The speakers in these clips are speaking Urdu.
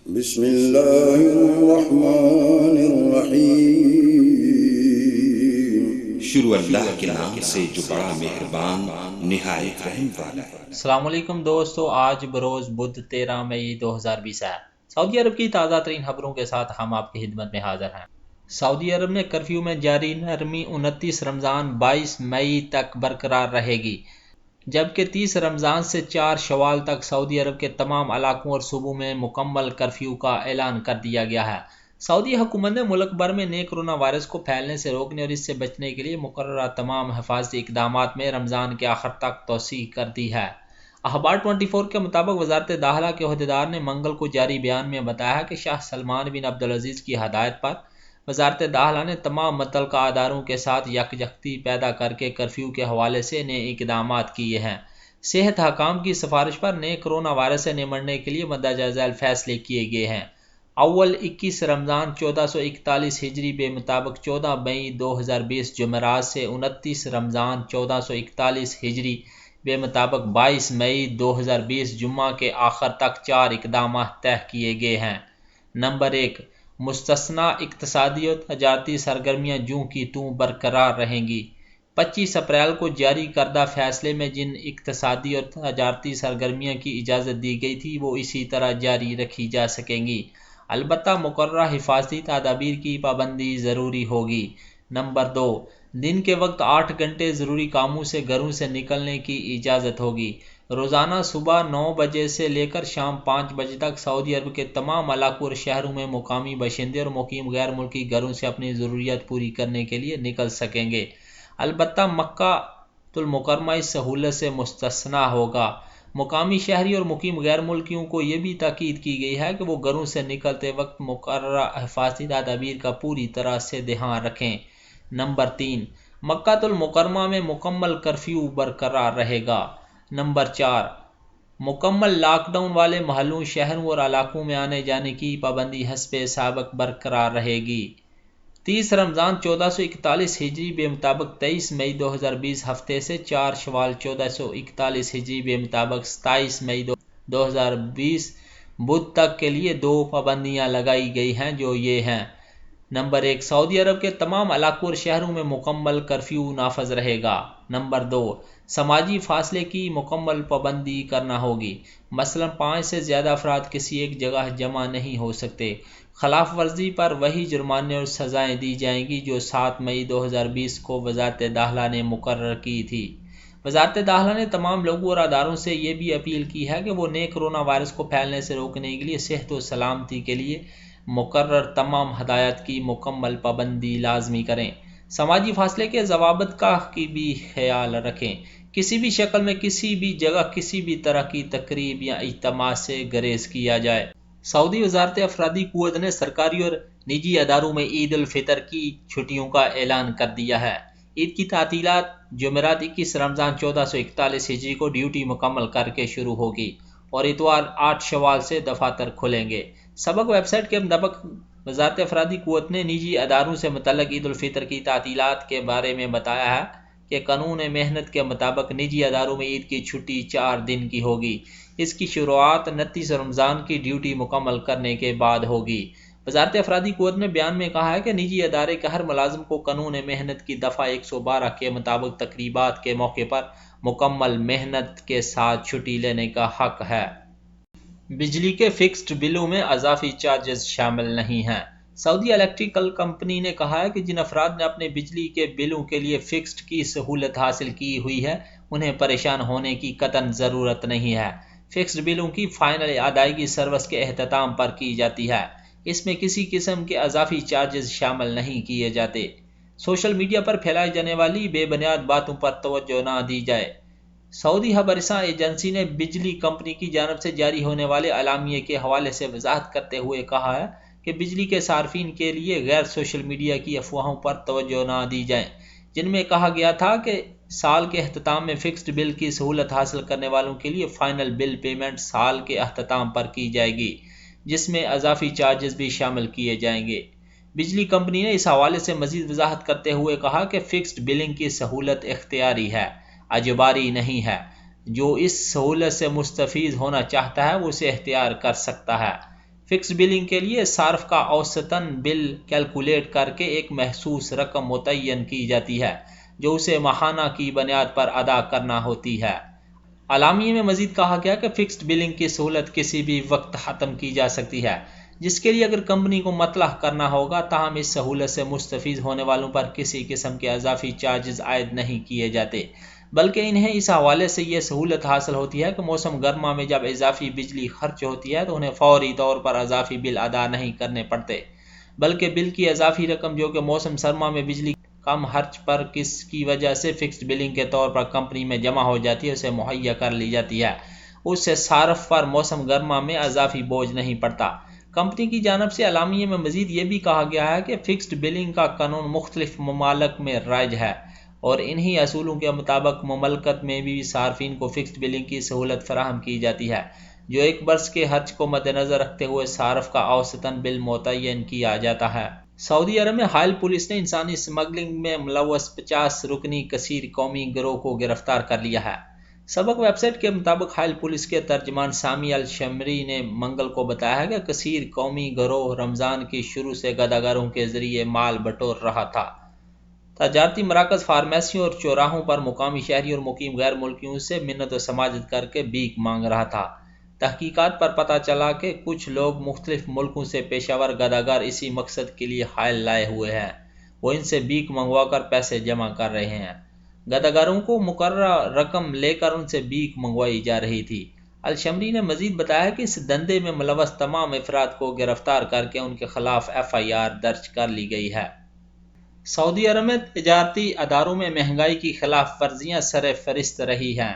بسم اللہ الرحمن الرحیم۔ شروع اللہ کے نام سے جو بڑا مہربان نہایت رحم والا ہے۔ السلام علیکم دوستو، آج بروز بدھ 13 مئی 2020 ہے۔ سعودی عرب کی تازہ ترین خبروں کے ساتھ ہم آپ کی خدمت میں حاضر ہیں۔ سعودی عرب میں کرفیو میں جاری نرمی 29 رمضان 22 مئی تک برقرار رہے گی، جبکہ 30 رمضان سے 4 شوال تک سعودی عرب کے تمام علاقوں اور صوبوں میں مکمل کرفیو کا اعلان کر دیا گیا ہے۔ سعودی حکومت نے ملک بھر میں نئے کرونا وائرس کو پھیلنے سے روکنے اور اس سے بچنے کے لیے مقررہ تمام حفاظتی اقدامات میں رمضان کے آخر تک توسیع کر دی ہے۔ اخبار 24 کے مطابق وزارت داخلہ کے عہدیدار نے منگل کو جاری بیان میں بتایا کہ شاہ سلمان بن عبدالعزیز کی ہدایت پر وزارت داخلہ نے تمام متعلقہ اداروں کے ساتھ یکجہتی پیدا کر کے کرفیو کے حوالے سے نئے اقدامات کیے ہیں۔ صحت حکام کی سفارش پر نئے کرونا وائرس سے نمٹنے کے لیے مندرجہ ذیل فیصلے کیے گئے ہیں۔ اول 21 رمضان 1441 ہجری بے مطابق 14 مئی 2020 جمعرات سے 29 رمضان 1441 ہجری بے مطابق 22 مئی 2020 جمعہ کے آخر تک 4 اقدامات طے کیے گئے ہیں۔ نمبر 1، مستثنی اقتصادی اور تجارتی سرگرمیاں جوں کی توں برقرار رہیں گی۔ 25 اپریل کو جاری کردہ فیصلے میں جن اقتصادی اور تجارتی سرگرمیاں کی اجازت دی گئی تھی وہ اسی طرح جاری رکھی جا سکیں گی، البتہ مقررہ حفاظتی تدابیر کی پابندی ضروری ہوگی۔ نمبر 2، دن کے وقت 8 گھنٹے ضروری کاموں سے گھروں سے نکلنے کی اجازت ہوگی۔ روزانہ صبح 9 بجے سے لے کر شام 5 بجے تک سعودی عرب کے تمام علاقوں اور شہروں میں مقامی باشندے اور مقیم غیر ملکی گھروں سے اپنی ضروریات پوری کرنے کے لیے نکل سکیں گے، البتہ مکہ المکرمہ اس سہولت سے مستثنیٰ ہوگا۔ مقامی شہری اور مقیم غیر ملکیوں کو یہ بھی تاکید کی گئی ہے کہ وہ گھروں سے نکلتے وقت مقررہ حفاظتی تدابیر کا پوری طرح سے دھیان رکھیں۔ نمبر 3، مکہ المکرمہ میں مکمل کرفیو برقرار رہے گا۔ نمبر 4، مکمل لاک ڈاؤن والے محلوں، شہروں اور علاقوں میں آنے جانے کی پابندی حسب سابق برقرار رہے گی۔ 30 رمضان 1441 ہجری بے مطابق 23 مئی 2020 ہفتے سے 4 شوال 1441 ہجری بے مطابق 27 مئی 2020 بدھ تک کے لیے 2 پابندیاں لگائی گئی ہیں جو یہ ہیں۔ نمبر 1، سعودی عرب کے تمام علاقوں اور شہروں میں مکمل کرفیو نافذ رہے گا۔ نمبر 2، سماجی فاصلے کی مکمل پابندی کرنا ہوگی، مثلا 5 سے زیادہ افراد کسی ایک جگہ جمع نہیں ہو سکتے۔ خلاف ورزی پر وہی جرمانے اور سزائیں دی جائیں گی جو 7 مئی 2020 کو وزارت داخلہ نے مقرر کی تھی۔ وزارت داخلہ نے تمام لوگوں اور اداروں سے یہ بھی اپیل کی ہے کہ وہ نئے کرونا وائرس کو پھیلنے سے روکنے کے لیے صحت و سلامتی کے لیے مقرر تمام ہدایات کی مکمل پابندی لازمی کریں۔ سماجی فاصلے کے ضوابط کا بھی خیال رکھیں۔ کسی بھی شکل میں کسی بھی جگہ کسی بھی طرح کی تقریب یا اجتماع سے گریز کیا جائے۔ سعودی وزارت افرادی قوت نے سرکاری اور نجی اداروں میں عید الفطر کی چھٹیوں کا اعلان کر دیا ہے۔ عید کی تعطیلات جمعرات 21 رمضان 1441 ہجری کو ڈیوٹی مکمل کر کے شروع ہوگی اور اتوار 8 شوال سے دفاتر کھلیں گے۔ سبق ویب سائٹ کے مطابق وزارت افرادی قوت نے نجی اداروں سے متعلق عید الفطر کی تعطیلات کے بارے میں بتایا ہے کہ قانون محنت کے مطابق نجی اداروں میں عید کی چھٹی 4 دن کی ہوگی۔ اس کی شروعات 29 رمضان کی ڈیوٹی مکمل کرنے کے بعد ہوگی۔ وزارت افرادی قوت نے بیان میں کہا ہے کہ نجی ادارے کے ہر ملازم کو قانون محنت کی دفعہ 112 کے مطابق تقریبات کے موقع پر مکمل محنت کے ساتھ چھٹی لینے کا حق ہے۔ بجلی کے فکسڈ بلوں میں اضافی چارجز شامل نہیں ہیں۔ سعودی الیکٹریکل کمپنی نے کہا ہے کہ جن افراد نے اپنے بجلی کے بلوں کے لیے فکسڈ کی سہولت حاصل کی ہوئی ہے انہیں پریشان ہونے کی قطعاً ضرورت نہیں ہے۔ فکسڈ بلوں کی فائنل ادائیگی سروس کے اختتام پر کی جاتی ہے، اس میں کسی قسم کے اضافی چارجز شامل نہیں کیے جاتے۔ سوشل میڈیا پر پھیلائی جانے والی بے بنیاد باتوں پر توجہ نہ دی جائے۔ سعودی خبررساں ایجنسی نے بجلی کمپنی کی جانب سے جاری ہونے والے اعلامیے کے حوالے سے وضاحت کرتے ہوئے کہا ہے کہ بجلی کے صارفین کے لیے غیر سوشل میڈیا کی افواہوں پر توجہ نہ دی جائے جن میں کہا گیا تھا کہ سال کے اختتام میں فکسڈ بل کی سہولت حاصل کرنے والوں کے لیے فائنل بل پیمنٹ سال کے اختتام پر کی جائے گی، جس میں اضافی چارجز بھی شامل کیے جائیں گے۔ بجلی کمپنی نے اس حوالے سے مزید وضاحت کرتے ہوئے کہا کہ فکسڈ بلنگ کی سہولت اختیاری ہے، اجباری نہیں ہے۔ جو اس سہولت سے مستفید ہونا چاہتا ہے وہ اسے اختیار کر سکتا ہے۔ فکس بلنگ کے لیے صارف کا اوسطاً بل کیلکولیٹ کر کے ایک محسوس رقم متعین کی جاتی ہے جو اسے ماہانہ کی بنیاد پر ادا کرنا ہوتی ہے۔ اعلامیے میں مزید کہا گیا کہ فکسڈ بلنگ کی سہولت کسی بھی وقت ختم کی جا سکتی ہے، جس کے لیے اگر کمپنی کو مطلع کرنا ہوگا، تاہم اس سہولت سے مستفید ہونے والوں پر کسی قسم کے اضافی چارجز عائد نہیں کیے جاتے، بلکہ انہیں اس حوالے سے یہ سہولت حاصل ہوتی ہے کہ موسم گرما میں جب اضافی بجلی خرچ ہوتی ہے تو انہیں فوری طور پر اضافی بل ادا نہیں کرنے پڑتے، بلکہ بل کی اضافی رقم جو کہ موسم سرما میں بجلی کم خرچ پر کس کی وجہ سے فکسڈ بلنگ کے طور پر کمپنی میں جمع ہو جاتی ہے اسے مہیا کر لی جاتی ہے۔ اس سے صارف پر موسم گرما میں اضافی بوجھ نہیں پڑتا۔ کمپنی کی جانب سے اعلامیے میں مزید یہ بھی کہا گیا ہے کہ فکسڈ بلنگ کا قانون مختلف ممالک میں رائج ہے اور انہی اصولوں کے مطابق مملکت میں بھی صارفین کو فکسڈ بلنگ کی سہولت فراہم کی جاتی ہے، جو ایک برس کے خرچ کو مد نظر رکھتے ہوئے صارف کا اوسطاً بل متعین کیا جاتا ہے۔ سعودی عرب میں حائل پولیس نے انسانی اسمگلنگ میں ملوث 50 رکنی کثیر قومی گروہ کو گرفتار کر لیا ہے۔ سبق ویب سائٹ کے مطابق حائل پولیس کے ترجمان سامی الشمری نے منگل کو بتایا ہے کہ کثیر قومی گروہ رمضان کی شروع سے گداگروں کے ذریعے مال بٹور رہا تھا، تجارتی مراکز، فارمیسیوں اور چوراہوں پر مقامی شہری اور مقیم غیر ملکیوں سے منت و سماجت کر کے بھیک مانگ رہا تھا۔ تحقیقات پر پتہ چلا کہ کچھ لوگ مختلف ملکوں سے پیشہ ور گداگر اسی مقصد کے لیے حائل لائے ہوئے ہیں، وہ ان سے بھیک منگوا کر پیسے جمع کر رہے ہیں۔ گداگروں کو مقررہ رقم لے کر ان سے بھیک منگوائی جا رہی تھی۔ الشمری نے مزید بتایا کہ اس دھندے میں ملوث تمام افراد کو گرفتار کر کے ان کے خلاف FIR درج کر لی گئی ہے۔ سعودی عرب میں تجارتی اداروں میں مہنگائی کی خلاف ورزیاں سر فہرست رہی ہیں۔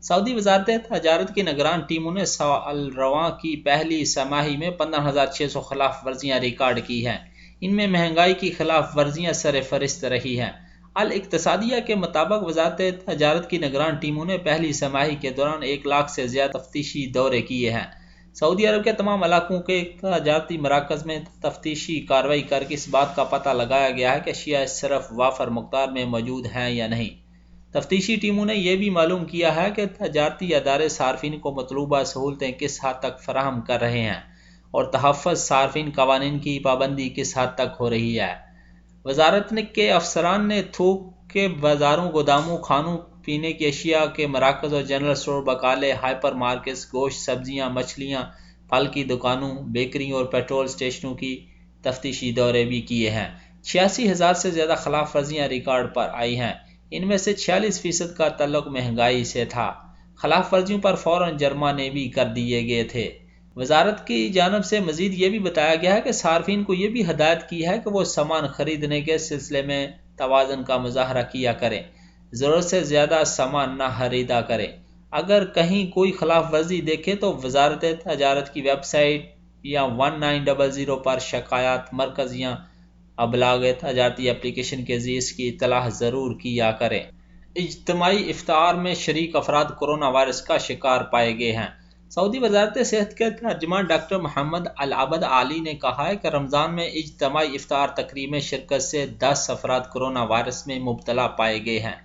سعودی وزارت تجارت کی نگران ٹیموں نے سال رواں کی پہلی سہ ماہی میں 15,600 خلاف ورزیاں ریکارڈ کی ہیں۔ ان میں مہنگائی کی خلاف ورزیاں سر فہرست رہی ہیں۔ الاقتصادیہ کے مطابق وزارت تجارت کی نگران ٹیموں نے پہلی سہ ماہی کے دوران 1 لاکھ سے زیادہ تفتیشی دورے کیے ہیں۔ سعودی عرب کے تمام علاقوں کے تجارتی مراکز میں تفتیشی کارروائی کر کے اس بات کا پتہ لگایا گیا ہے کہ اشیاء صرف وافر مقدار میں موجود ہیں یا نہیں۔ تفتیشی ٹیموں نے یہ بھی معلوم کیا ہے کہ تجارتی ادارے صارفین کو مطلوبہ سہولتیں کس حد تک فراہم کر رہے ہیں اور تحفظ صارفین قوانین کی پابندی کس حد تک ہو رہی ہے۔ وزارت کے افسران نے تھوک کے بازاروں، گوداموں، کھانوں پینے کی اشیاء کے مراکز اور جنرل اسٹور، بقالے، ہائپر مارکیٹس، گوشت، سبزیاں، مچھلیاں، پھل کی دکانوں، بیکریوں اور پیٹرول اسٹیشنوں کی تفتیشی دورے بھی کیے ہیں۔ 86,000 سے زیادہ خلاف ورزیاں ریکارڈ پر آئی ہیں، ان میں سے 46% کا تعلق مہنگائی سے تھا۔ خلاف ورزیوں پر فوراً جرمانے بھی کر دیے گئے تھے۔ وزارت کی جانب سے مزید یہ بھی بتایا گیا ہے کہ صارفین کو یہ بھی ہدایت کی ہے کہ وہ سامان خریدنے کے سلسلے میں توازن کا مظاہرہ کیا کریں، ضرورت سے زیادہ سامان نہ خریدا کریں۔ اگر کہیں کوئی خلاف ورزی دیکھے تو وزارت تجارت کی ویب سائٹ یا 1900 پر شکایات مرکز یا ابلاغ تجارتی اپلیکیشن کے ذریعے اس کی اطلاع ضرور کیا کریں۔ اجتماعی افطار میں شریک افراد کورونا وائرس کا شکار پائے گئے ہیں۔ سعودی وزارت صحت کے ترجمان ڈاکٹر محمد العبد علی نے کہا ہے کہ رمضان میں اجتماعی افطار تقریب میں شرکت سے 10 افراد کورونا وائرس میں مبتلا پائے گئے ہیں۔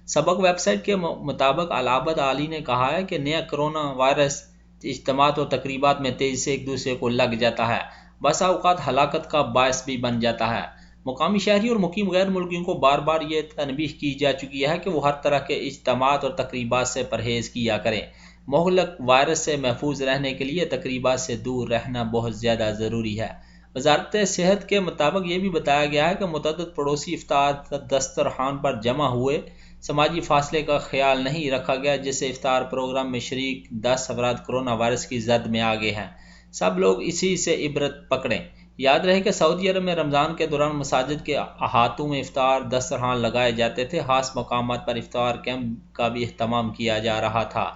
سبق ویب سائٹ کے مطابق العبد علی نے کہا ہے کہ نیا کورونا وائرس اجتماعات اور تقریبات میں تیزی سے ایک دوسرے کو لگ جاتا ہے، بسا اوقات ہلاکت کا باعث بھی بن جاتا ہے۔ مقامی شہری اور مقیم غیر ملکیوں کو بار بار یہ تنبیہ کی جا چکی ہے کہ وہ ہر طرح کے اجتماعات اور تقریبات سے پرہیز کیا کریں۔ مہلک وائرس سے محفوظ رہنے کے لیے تقریبات سے دور رہنا بہت زیادہ ضروری ہے۔ وزارت صحت کے مطابق یہ بھی بتایا گیا ہے کہ متعدد پڑوسی افطار دسترخوان پر جمع ہوئے، سماجی فاصلے کا خیال نہیں رکھا گیا، جس سے افطار پروگرام میں شریک 10 افراد کورونا وائرس کی زد میں آ گئے ہیں۔ سب لوگ اسی سے عبرت پکڑیں۔ یاد رہے کہ سعودی عرب میں رمضان کے دوران مساجد کے احاطوں میں افطار دسترخوان لگائے جاتے تھے، خاص مقامات پر افطار کیمپ کا بھی اہتمام کیا جا رہا تھا۔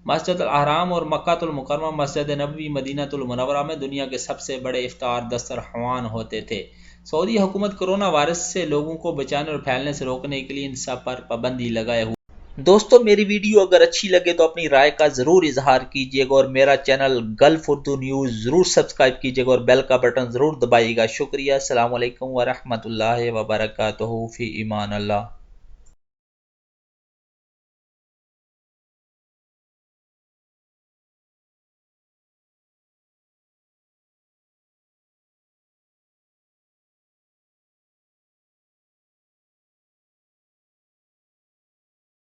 مسجد الحرام اور مکہ المکرمہ، مسجد نبوی، مدینہ المنورہ میں دنیا کے سب سے بڑے افطار دسترخوان ہوتے تھے۔ سعودی حکومت کورونا وائرس سے لوگوں کو بچانے اور پھیلنے سے روکنے کے لیے ان سب پر پابندی لگائے ہوئے۔ دوستو میری ویڈیو اگر اچھی لگے تو اپنی رائے کا ضرور اظہار کیجیے گا اور میرا چینل گلف اردو نیوز ضرور سبسکرائب کیجیے گا اور بیل کا بٹن ضرور دبائیے گا۔ شکریہ۔ السلام علیکم ورحمۃ اللہ وبرکاتہ۔ فی امان اللہ۔